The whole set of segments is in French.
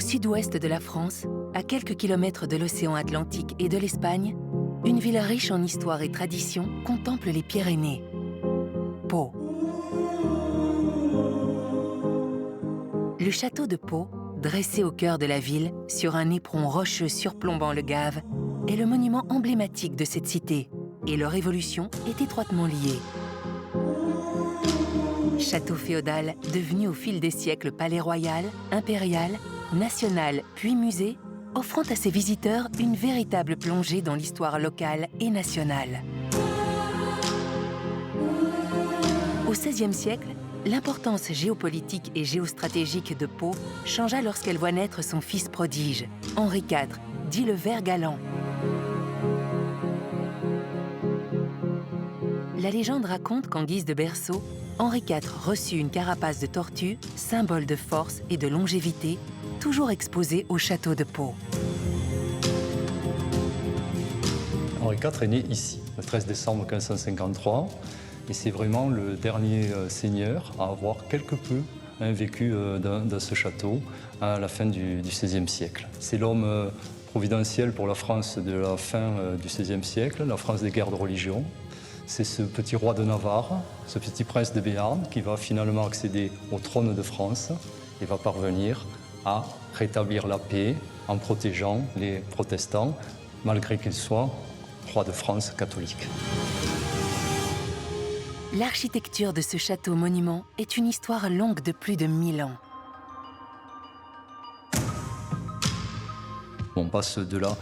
sud-ouest de la France, à quelques kilomètres de l'océan Atlantique et de l'Espagne, une ville riche en histoire et tradition contemple les Pyrénées. Pau. Le château de Pau, dressé au cœur de la ville, sur un éperon rocheux surplombant le Gave, est le monument emblématique de cette cité, et leur évolution est étroitement liée. Château féodal devenu au fil des siècles palais royal, impérial, national puis musée, offrant à ses visiteurs une véritable plongée dans l'histoire locale et nationale. Au XVIe siècle, l'importance géopolitique et géostratégique de Pau changea lorsqu'elle voit naître son fils prodige, Henri IV, dit le Vert galant. La légende raconte qu'en guise de berceau, Henri IV reçut une carapace de tortue, symbole de force et de longévité, toujours exposée au château de Pau. Henri IV est né ici, le 13 décembre 1553, et c'est vraiment le dernier seigneur à avoir quelque peu vécu dans ce château à la fin du XVIe siècle. C'est l'homme providentiel pour la France de la fin du XVIe siècle, la France des guerres de religion. C'est ce petit roi de Navarre, ce petit prince de Béarn qui va finalement accéder au trône de France et va parvenir à rétablir la paix en protégeant les protestants, malgré qu'ils soient roi de France catholique. L'architecture de ce château-monument est une histoire longue de plus de 1000 ans. On passe de là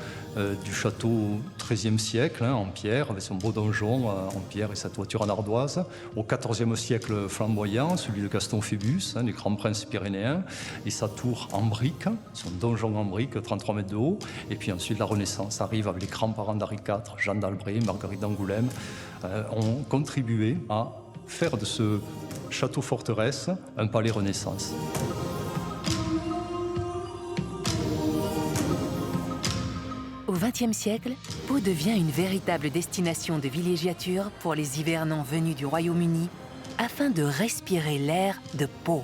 du château au XIIIe siècle, en pierre, avec son beau donjon en pierre et sa toiture en ardoise, au XIVe siècle flamboyant, celui de Gaston Phébus, les grands princes pyrénéens, et sa tour en briques, son donjon en briques, 33 mètres de haut, et puis ensuite la Renaissance arrive avec les grands-parents d'Henri IV, Jeanne d'Albret, Marguerite d'Angoulême, ont contribué à faire de ce château-forteresse un palais Renaissance. Au XXe siècle, Pau devient une véritable destination de villégiature pour les hivernants venus du Royaume-Uni afin de respirer l'air de Pau.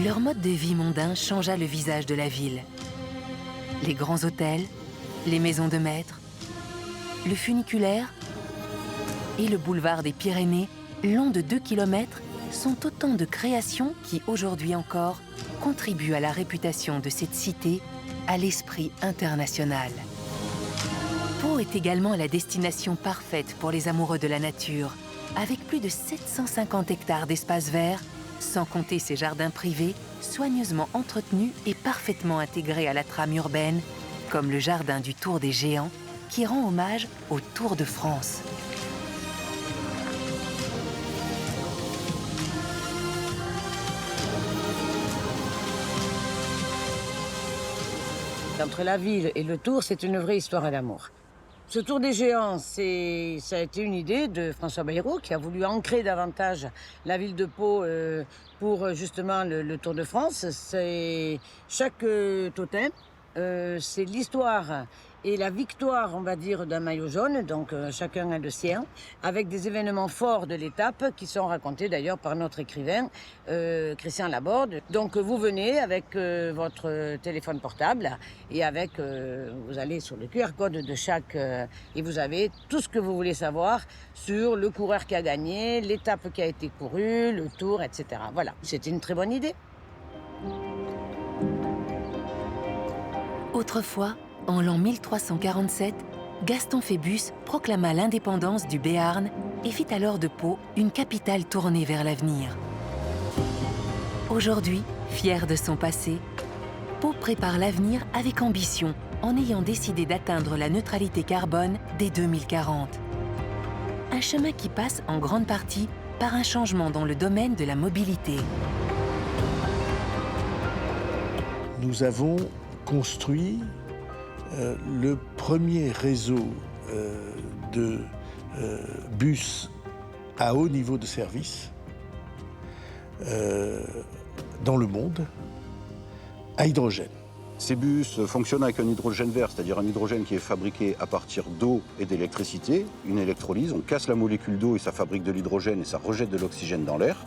Leur mode de vie mondain changea le visage de la ville. Les grands hôtels, les maisons de maître, le funiculaire et le boulevard des Pyrénées, long de 2 km, sont autant de créations qui, aujourd'hui encore, contribuent à la réputation de cette cité à l'esprit international. Pau est également la destination parfaite pour les amoureux de la nature, avec plus de 750 hectares d'espaces verts, sans compter ses jardins privés, soigneusement entretenus et parfaitement intégrés à la trame urbaine, comme le jardin du Tour des Géants, qui rend hommage au Tour de France. Entre la ville et le Tour, c'est une vraie histoire d'amour. Ce Tour des Géants, ça a été une idée de François Bayrou qui a voulu ancrer davantage la ville de Pau pour justement le Tour de France. C'est chaque totem, c'est l'histoire et la victoire, on va dire, d'un maillot jaune, donc chacun a le sien, avec des événements forts de l'étape qui sont racontés d'ailleurs par notre écrivain Christian Laborde. Donc vous venez avec votre téléphone portable et avec, vous allez sur le QR code de chaque et vous avez tout ce que vous voulez savoir sur le coureur qui a gagné, l'étape qui a été courue, le tour, etc. Voilà, c'était une très bonne idée. Autrefois, en l'an 1347, Gaston Phébus proclama l'indépendance du Béarn et fit alors de Pau une capitale tournée vers l'avenir. Aujourd'hui, fier de son passé, Pau prépare l'avenir avec ambition en ayant décidé d'atteindre la neutralité carbone dès 2040. Un chemin qui passe en grande partie par un changement dans le domaine de la mobilité. Nous avons construit le premier réseau de bus à haut niveau de service dans le monde à hydrogène. Ces bus fonctionnent avec un hydrogène vert, c'est-à-dire un hydrogène qui est fabriqué à partir d'eau et d'électricité, une électrolyse. On casse la molécule d'eau et ça fabrique de l'hydrogène et ça rejette de l'oxygène dans l'air.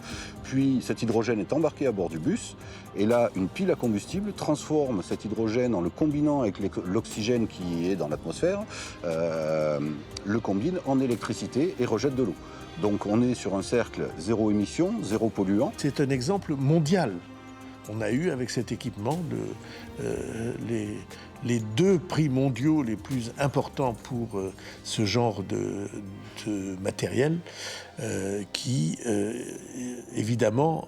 Puis cet hydrogène est embarqué à bord du bus et là, une pile à combustible transforme cet hydrogène en le combinant avec l'oxygène qui est dans l'atmosphère, le combine en électricité et rejette de l'eau. Donc on est sur un cercle zéro émission, zéro polluant. C'est un exemple mondial. On a eu avec cet équipement les 2 prix mondiaux les plus importants pour ce genre de matériel qui, évidemment,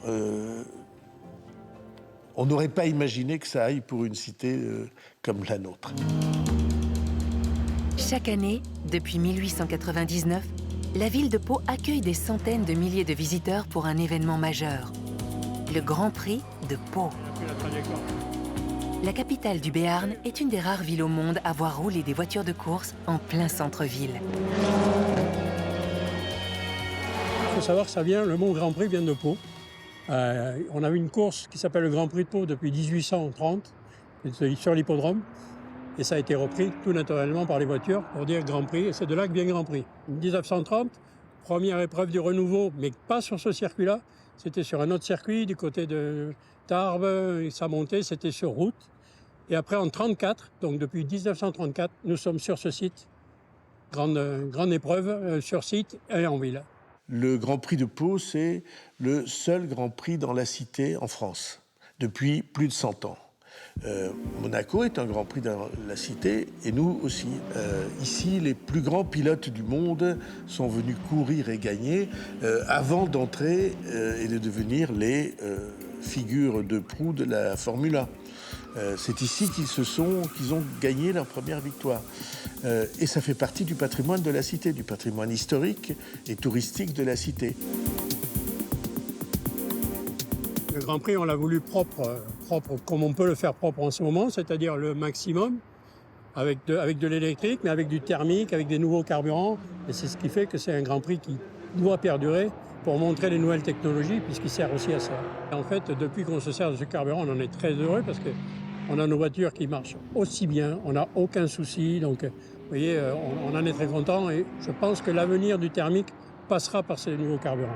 on n'aurait pas imaginé que ça aille pour une cité comme la nôtre. Chaque année, depuis 1899, la ville de Pau accueille des centaines de milliers de visiteurs pour un événement majeur. Le Grand Prix de Pau. La capitale du Béarn est une des rares villes au monde à voir rouler des voitures de course en plein centre-ville. Il faut savoir que le mot Grand Prix vient de Pau. On a eu une course qui s'appelle le Grand Prix de Pau depuis 1830, sur l'hippodrome. Et ça a été repris tout naturellement par les voitures pour dire Grand Prix. Et c'est de là que vient Grand Prix. En 1930, première épreuve du renouveau, mais pas sur ce circuit-là. C'était sur un autre circuit, du côté de Tarbes, et ça montait, c'était sur route. Et après, en 1934, donc depuis 1934, nous sommes sur ce site. Grande épreuve sur site et en ville. Le Grand Prix de Pau, c'est le seul Grand Prix dans la cité en France, depuis plus de 100 ans. Monaco est un Grand Prix dans la cité, et nous aussi. Ici, les plus grands pilotes du monde sont venus courir et gagner avant d'entrer et de devenir les figures de proue de la Formule 1. C'est ici qu'ils ont gagné leur première victoire. Et ça fait partie du patrimoine de la cité, du patrimoine historique et touristique de la cité. Le Grand Prix, on l'a voulu propre comme on peut le faire propre en ce moment, c'est-à-dire le maximum, avec de l'électrique, mais avec du thermique, avec des nouveaux carburants. Et c'est ce qui fait que c'est un Grand Prix qui doit perdurer pour montrer les nouvelles technologies, puisqu'il sert aussi à ça. Et en fait, depuis qu'on se sert de ce carburant, on en est très heureux, parce qu'on a nos voitures qui marchent aussi bien, on n'a aucun souci. Donc, vous voyez, on en est très content, et je pense que l'avenir du thermique passera par ces nouveaux carburants.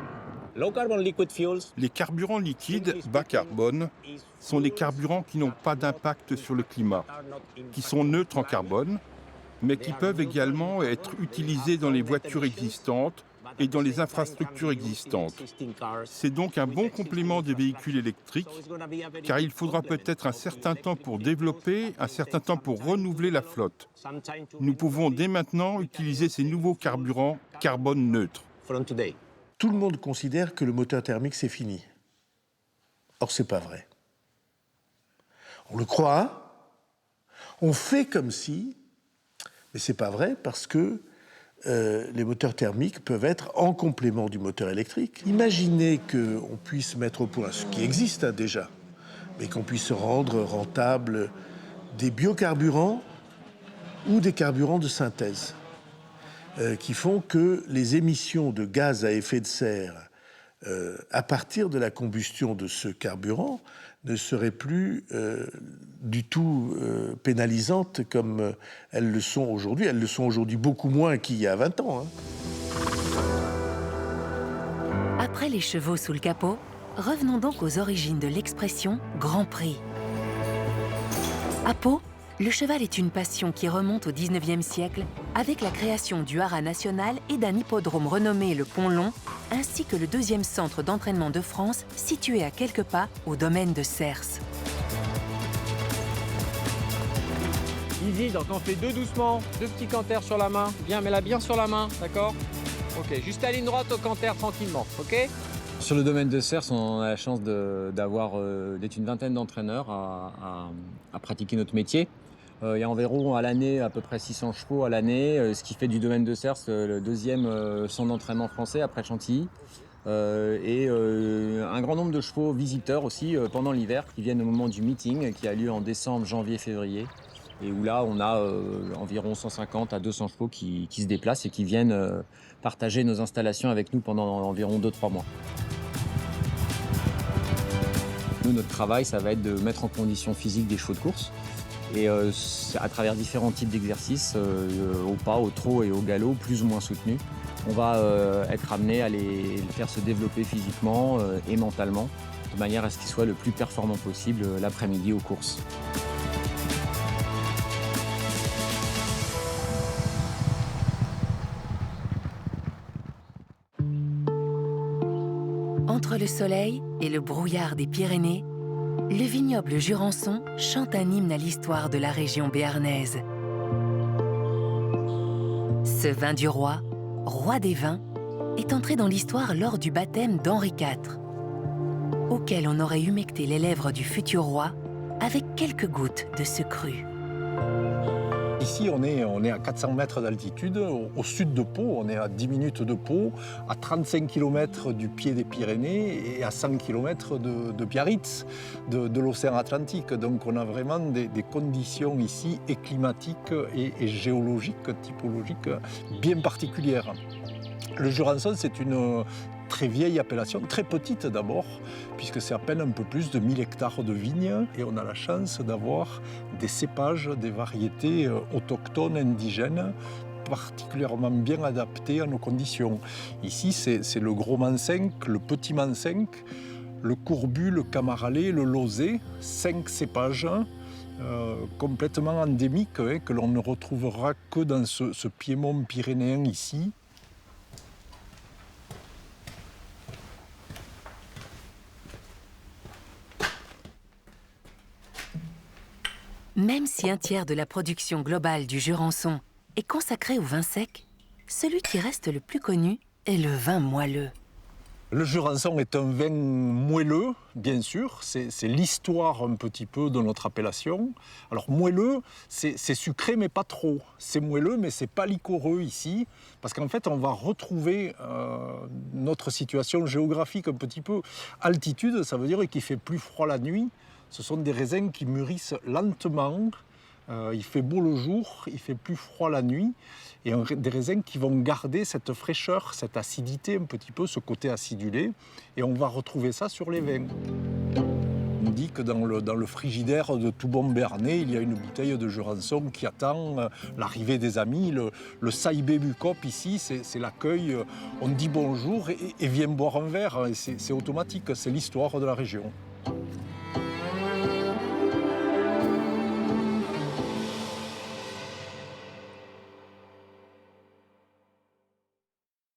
Les carburants liquides bas carbone sont des carburants qui n'ont pas d'impact sur le climat, qui sont neutres en carbone, mais qui peuvent également être utilisés dans les voitures existantes et dans les infrastructures existantes. C'est donc un bon complément des véhicules électriques, car il faudra peut-être un certain temps pour développer, un certain temps pour renouveler la flotte. Nous pouvons dès maintenant utiliser ces nouveaux carburants carbone neutres. Tout le monde considère que le moteur thermique, c'est fini. Or, c'est pas vrai. On le croit, on fait comme si, mais c'est pas vrai parce que les moteurs thermiques peuvent être en complément du moteur électrique. Imaginez qu'on puisse mettre au point, ce qui existe déjà, mais qu'on puisse rendre rentable des biocarburants ou des carburants de synthèse. Qui font que les émissions de gaz à effet de serre à partir de la combustion de ce carburant ne seraient plus du tout pénalisantes comme elles le sont aujourd'hui. Elles le sont aujourd'hui beaucoup moins qu'il y a 20 ans. Après les chevaux sous le capot, revenons donc aux origines de l'expression Grand Prix. À Pau, le cheval est une passion qui remonte au XIXe siècle avec la création du haras national et d'un hippodrome renommé le Pont-Long, ainsi que le 2e centre d'entraînement de France situé à quelques pas au domaine de Cers. Easy, donc on fait 2 doucement, 2 petits canters sur la main. Bien, mets-la bien sur la main, d'accord? Ok, juste à ligne droite au canter tranquillement, ok? Sur le domaine de Cers, on a la chance d'être une vingtaine d'entraîneurs à pratiquer notre métier. Il y a environ à l'année à peu près 600 chevaux à l'année, ce qui fait du domaine de Cers le 2e centre d'entraînement français après Chantilly. Et un grand nombre de chevaux visiteurs aussi pendant l'hiver qui viennent au moment du meeting qui a lieu en décembre, janvier, février. Et où là, on a environ 150 à 200 chevaux qui se déplacent et qui viennent partager nos installations avec nous pendant environ 2-3 mois. Nous, notre travail, ça va être de mettre en condition physique des chevaux de course. Et à travers différents types d'exercices, au pas, au trot et au galop, plus ou moins soutenus, on va être amené à les faire se développer physiquement et mentalement, de manière à ce qu'ils soient le plus performants possible l'après-midi aux courses. Entre le soleil et le brouillard des Pyrénées, le vignoble Jurançon chante un hymne à l'histoire de la région béarnaise. Ce vin du roi, roi des vins, est entré dans l'histoire lors du baptême d'Henri IV, auquel on aurait humecté les lèvres du futur roi avec quelques gouttes de ce cru. Ici, on est à 400 mètres d'altitude, au sud de Pau, on est à 10 minutes de Pau, à 35 km du pied des Pyrénées et à 100 km de Biarritz, de l'océan Atlantique. Donc on a vraiment des conditions ici, et climatiques et géologiques, typologiques, bien particulières. Le Jurançon, c'est une très vieille appellation, très petite d'abord, puisque c'est à peine un peu plus de 1000 hectares de vignes, et on a la chance d'avoir des cépages, des variétés autochtones, indigènes, particulièrement bien adaptées à nos conditions. Ici, c'est le gros Mancinque, le petit Mancinque, le Courbu, le Camaralais, le Lauzet, 5 cépages complètement endémiques, que l'on ne retrouvera que dans ce piémont pyrénéen ici. Même si un tiers de la production globale du Jurançon est consacré au vin sec, celui qui reste le plus connu est le vin moelleux. Le Jurançon est un vin moelleux, bien sûr, c'est l'histoire un petit peu de notre appellation. Alors moelleux, c'est sucré mais pas trop. C'est moelleux mais c'est pas liquoreux ici, parce qu'en fait on va retrouver notre situation géographique un petit peu. Altitude, ça veut dire qu'il fait plus froid la nuit. Ce sont des raisins qui mûrissent lentement, il fait beau le jour, il fait plus froid la nuit, et des raisins qui vont garder cette fraîcheur, cette acidité un petit peu, ce côté acidulé, et on va retrouver ça sur les vins. On dit que dans le frigidaire de tout bon Béarnais, il y a une bouteille de Jurançon qui attend l'arrivée des amis. Le Saïbé Bucop ici, c'est l'accueil, on dit bonjour et vient boire un verre, c'est automatique, c'est l'histoire de la région.